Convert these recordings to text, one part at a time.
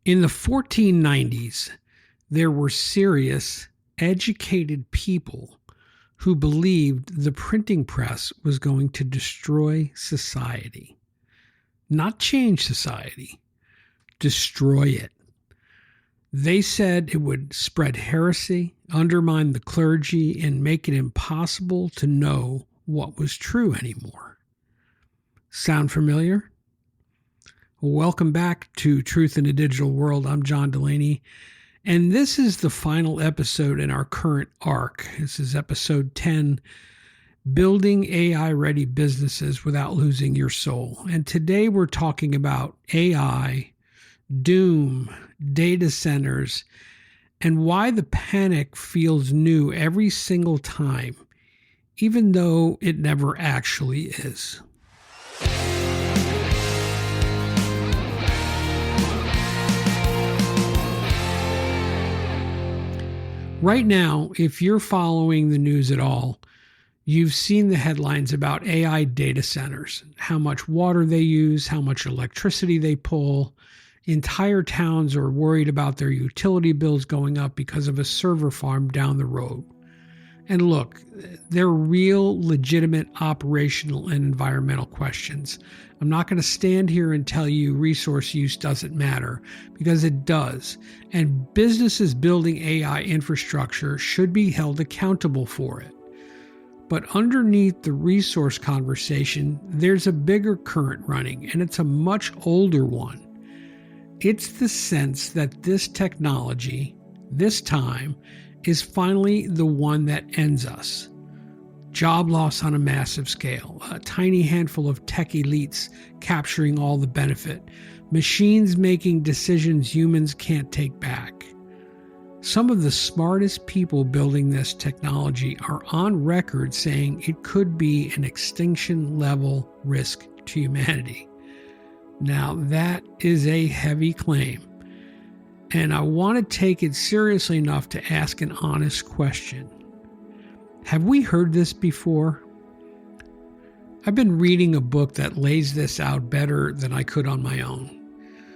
In the 1490s, there were serious, educated people who believed the printing press was going to destroy society. Not change society, destroy it. They said it would spread heresy, undermine the clergy, and make it impossible to know what was true anymore. Sound familiar? Welcome back to Truth in a Digital World. I'm John Delaney, and this is the final episode in our current arc. This is episode 10, Building AI-Ready Businesses Without Losing Your Soul. And today we're talking about AI, doom, data centers, and why the panic feels new every single time, even though it never actually is. Right now, if you're following the news at all, you've seen the headlines about AI data centers, how much water they use, how much electricity they pull. Entire towns are worried about their utility bills going up because of a server farm down the road. And look, they're real, legitimate operational and environmental questions. I'm not going to stand here and tell you resource use doesn't matter, because it does. And businesses building AI infrastructure should be held accountable for it. But underneath the resource conversation, there's a bigger current running, and it's a much older one. It's the sense that this technology, this time, is finally the one that ends us. Job loss on a massive scale, a tiny handful of tech elites capturing all the benefit, machines making decisions humans can't take back. Some of the smartest people building this technology are on record saying it could be an extinction-level risk to humanity. Now, that is a heavy claim, and I want to take it seriously enough to ask an honest question. Have we heard this before? I've been reading a book that lays this out better than I could on my own.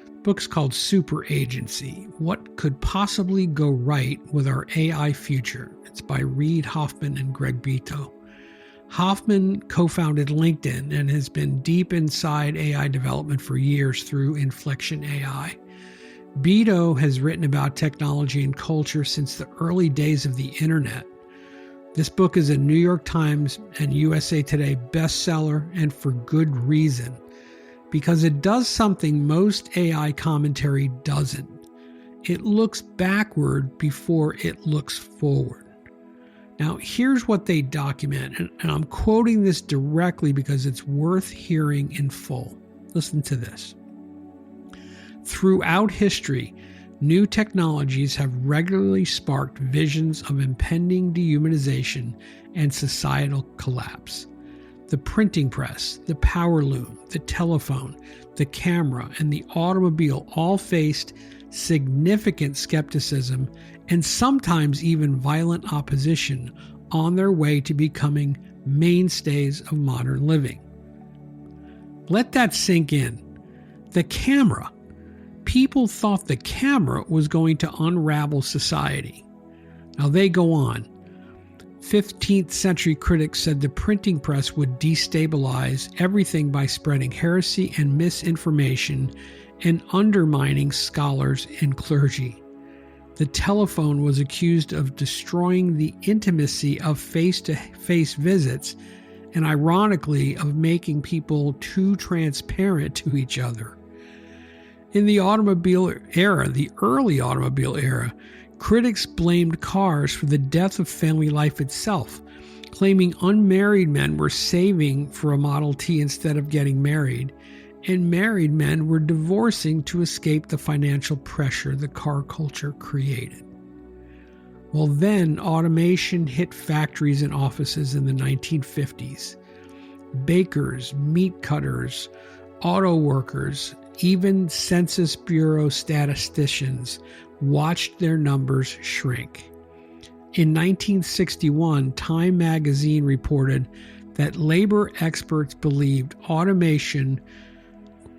The book's called Superagency: What Could Possibly Go Right with Our AI Future. It's by Reid, Hoffman, and Beato. Hoffman co-founded LinkedIn and has been deep inside AI development for years through Inflection AI. Beato has written about technology and culture since the early days of the internet. This book is a New York Times and USA Today bestseller, and for good reason, because it does something most AI commentary doesn't. It looks backward before it looks forward. Now, here's what they document, and I'm quoting this directly because it's worth hearing in full. Listen to this. Throughout history, new technologies have regularly sparked visions of impending dehumanization and societal collapse. The printing press, the power loom, the telephone, the camera, and the automobile all faced significant skepticism and sometimes even violent opposition on their way to becoming mainstays of modern living. Let that sink in. The camera. People thought the camera was going to unravel society. Now they go on. 15th century critics said the printing press would destabilize everything by spreading heresy and misinformation and undermining scholars and clergy. The telephone was accused of destroying the intimacy of face-to-face visits and, ironically, of making people too transparent to each other. In the automobile era, the early automobile era, critics blamed cars for the death of family life itself, claiming unmarried men were saving for a Model T instead of getting married, and married men were divorcing to escape the financial pressure the car culture created. Well, then automation hit factories and offices in the 1950s. Bakers, meat cutters, auto workers, even Census Bureau statisticians watched their numbers shrink. In 1961, Time magazine reported that labor experts believed automation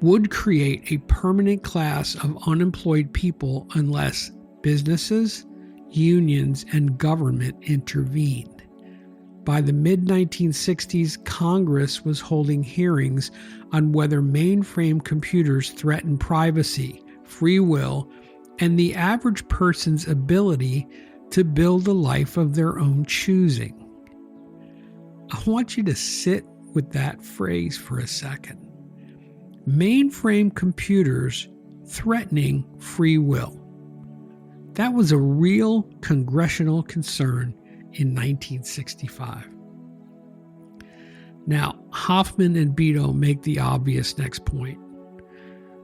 would create a permanent class of unemployed people unless businesses, unions, and government intervened. By the mid-1960s, Congress was holding hearings on whether mainframe computers threaten privacy, free will, and the average person's ability to build a life of their own choosing. I want you to sit with that phrase for a second. Mainframe computers threatening free will. That was a real congressional concern in 1965. Now, Hoffman and Beato make the obvious next point.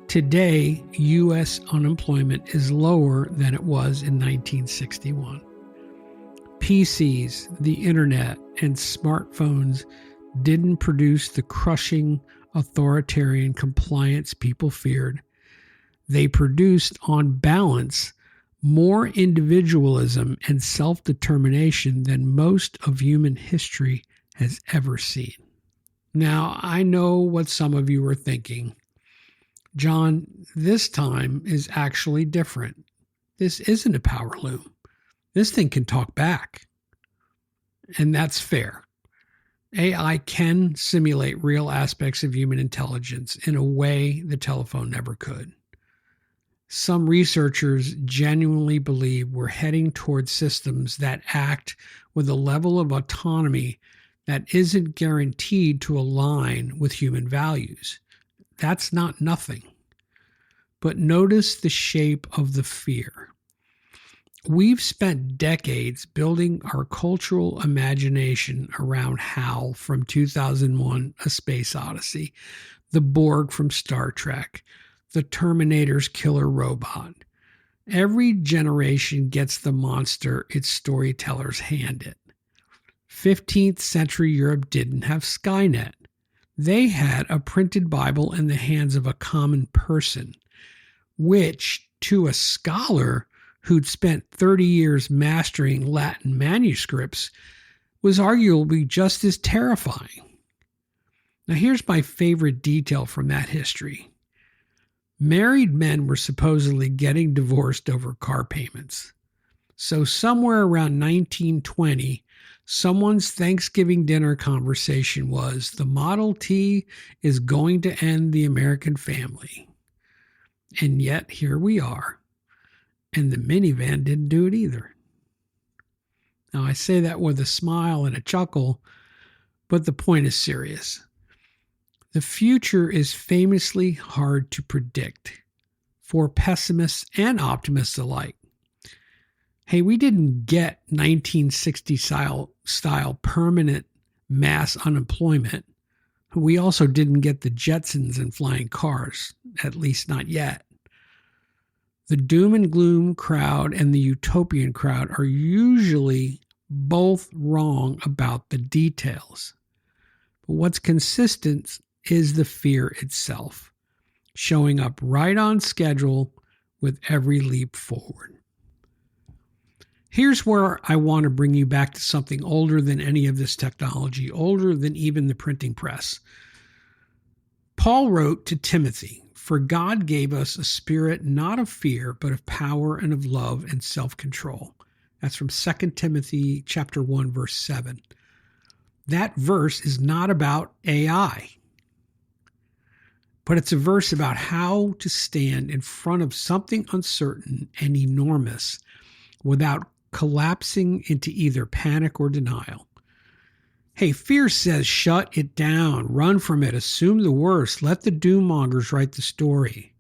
Today, U.S. unemployment is lower than it was in 1961. PCs, the internet, and smartphones didn't produce the crushing authoritarian compliance people feared. They produced, on balance, more individualism and self-determination than most of human history has ever seen. Now, I know what some of you are thinking. John, this time is actually different. This isn't a power loom. This thing can talk back. And that's fair. AI can simulate real aspects of human intelligence in a way the telephone never could. Some researchers genuinely believe we're heading towards systems that act with a level of autonomy that isn't guaranteed to align with human values. That's not nothing. But notice the shape of the fear. We've spent decades building our cultural imagination around HAL from 2001: A Space Odyssey, the Borg from Star Trek, the Terminator's killer robot. Every generation gets the monster its storytellers hand it. 15th century Europe didn't have Skynet. They had a printed Bible in the hands of a common person, which, to a scholar who'd spent 30 years mastering Latin manuscripts, was arguably just as terrifying. Now, here's my favorite detail from that history. Married men were supposedly getting divorced over car payments. So somewhere around 1920, someone's Thanksgiving dinner conversation was, the Model T is going to end the American family. And yet, here we are. And the minivan didn't do it either. Now, I say that with a smile and a chuckle, but the point is serious. The future is famously hard to predict for pessimists and optimists alike. Hey, we didn't get 1960 style permanent mass unemployment. We also didn't get the Jetsons and flying cars, at least not yet. The doom and gloom crowd and the utopian crowd are usually both wrong about the details. But what's consistent is the fear itself, showing up right on schedule with every leap forward. Here's where I want to bring you back to something older than any of this technology, older than even the printing press. Paul wrote to Timothy, "For God gave us a spirit not of fear, but of power and of love and self-control." That's from 2 Timothy chapter 1, verse 7. That verse is not about AI, but it's a verse about how to stand in front of something uncertain and enormous without collapsing into either panic or denial. Hey, fear says shut it down, run from it, assume the worst, let the doom mongers write the story.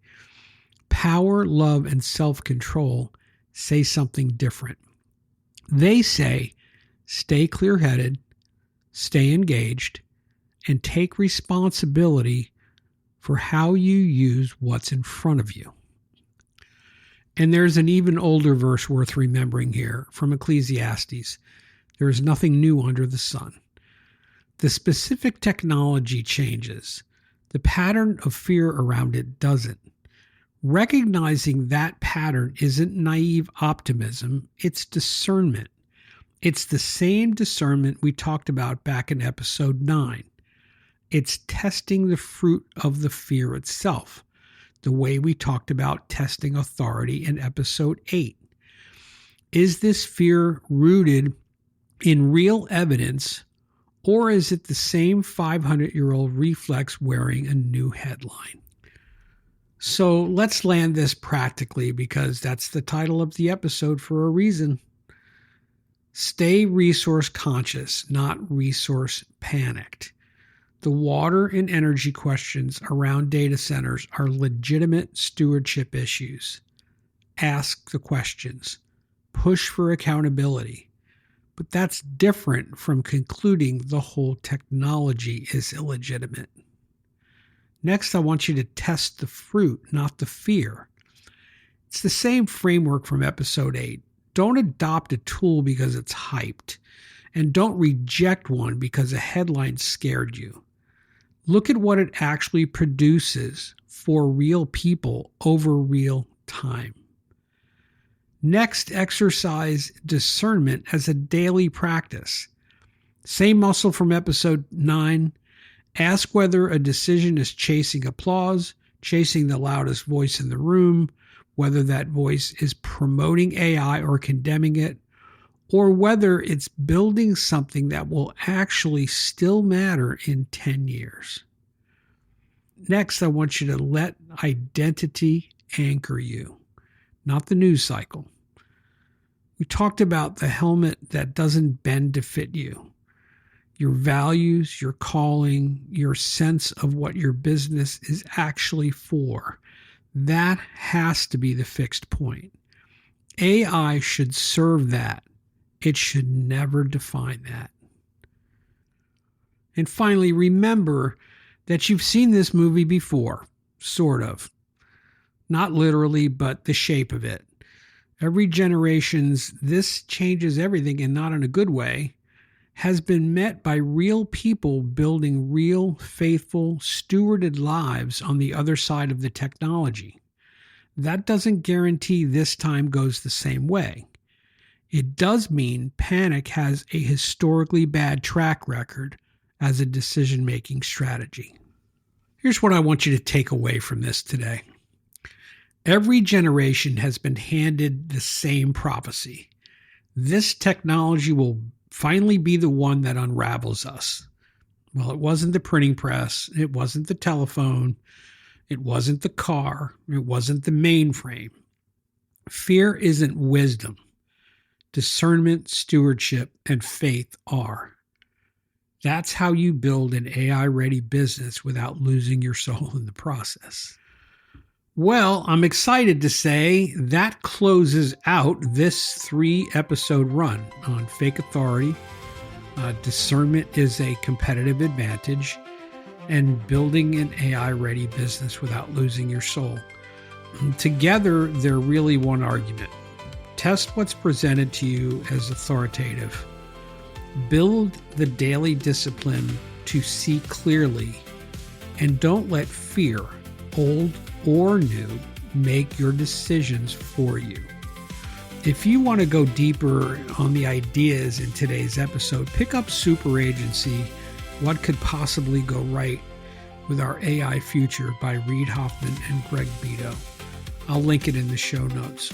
Power, love, and self-control say something different. They say stay clear-headed, stay engaged, and take responsibility for how you use what's in front of you. And there's an even older verse worth remembering here from Ecclesiastes. There is nothing new under the sun. The specific technology changes. The pattern of fear around it doesn't. Recognizing that pattern isn't naive optimism, it's discernment. It's the same discernment we talked about back in episode 9. It's testing the fruit of the fear itself, the way we talked about testing authority in episode 8. Is this fear rooted in real evidence, or is it the same 500-year-old reflex wearing a new headline? So let's land this practically, because that's the title of the episode for a reason. Stay resource conscious, not resource panicked. The water and energy questions around data centers are legitimate stewardship issues. Ask the questions. Push for accountability. But that's different from concluding the whole technology is illegitimate. Next, I want you to test the fruit, not the fear. It's the same framework from episode 8. Don't adopt a tool because it's hyped, and don't reject one because a headline scared you. Look at what it actually produces for real people over real time. Next, exercise discernment as a daily practice. Same muscle from episode 9. Ask whether a decision is chasing applause, chasing the loudest voice in the room, whether that voice is promoting AI or condemning it, or whether it's building something that will actually still matter in 10 years. Next, I want you to let identity anchor you, not the news cycle. We talked about the helmet that doesn't bend to fit you. Your values, your calling, your sense of what your business is actually for. That has to be the fixed point. AI should serve that. It should never define that. And finally, remember that you've seen this movie before, sort of. Not literally, but the shape of it. Every generation's "this changes everything" and not in a good way has been met by real people building real, faithful, stewarded lives on the other side of the technology. That doesn't guarantee this time goes the same way. It does mean panic has a historically bad track record as a decision-making strategy. Here's what I want you to take away from this today. Every generation has been handed the same prophecy. This technology will finally be the one that unravels us. Well, it wasn't the printing press. It wasn't the telephone. It wasn't the car. It wasn't the mainframe. Fear isn't wisdom. Discernment, stewardship, and faith are. That's how you build an AI-ready business without losing your soul in the process. Well, I'm excited to say that closes out this 3-episode run on fake authority. Discernment is a competitive advantage, and building an AI-ready business without losing your soul. Together, they're really one argument. Test what's presented to you as authoritative. Build the daily discipline to see clearly, and don't let fear, old or new, make your decisions for you. If you want to go deeper on the ideas in today's episode, pick up Superagency, What Could Possibly Go Right with Our AI Future by Reid, Hoffman, and Beato. I'll link it in the show notes.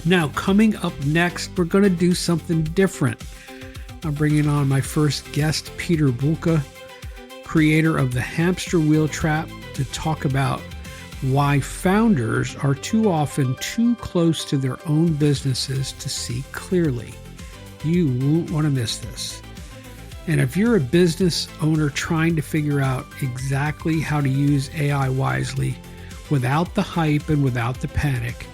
Now, coming up next, we're going to do something different. I'm bringing on my first guest, Peter Bulka, creator of the Hamster Wheel Trap, to talk about why founders are too often too close to their own businesses to see clearly. You won't want to miss this. And if you're a business owner trying to figure out exactly how to use AI wisely without the hype and without the panic,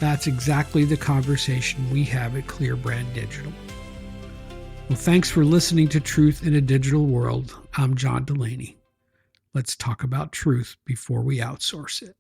that's exactly the conversation we have at Clear Brand Digital. Well, thanks for listening to Truth in a Digital World. I'm John Delaney. Let's talk about truth before we outsource it.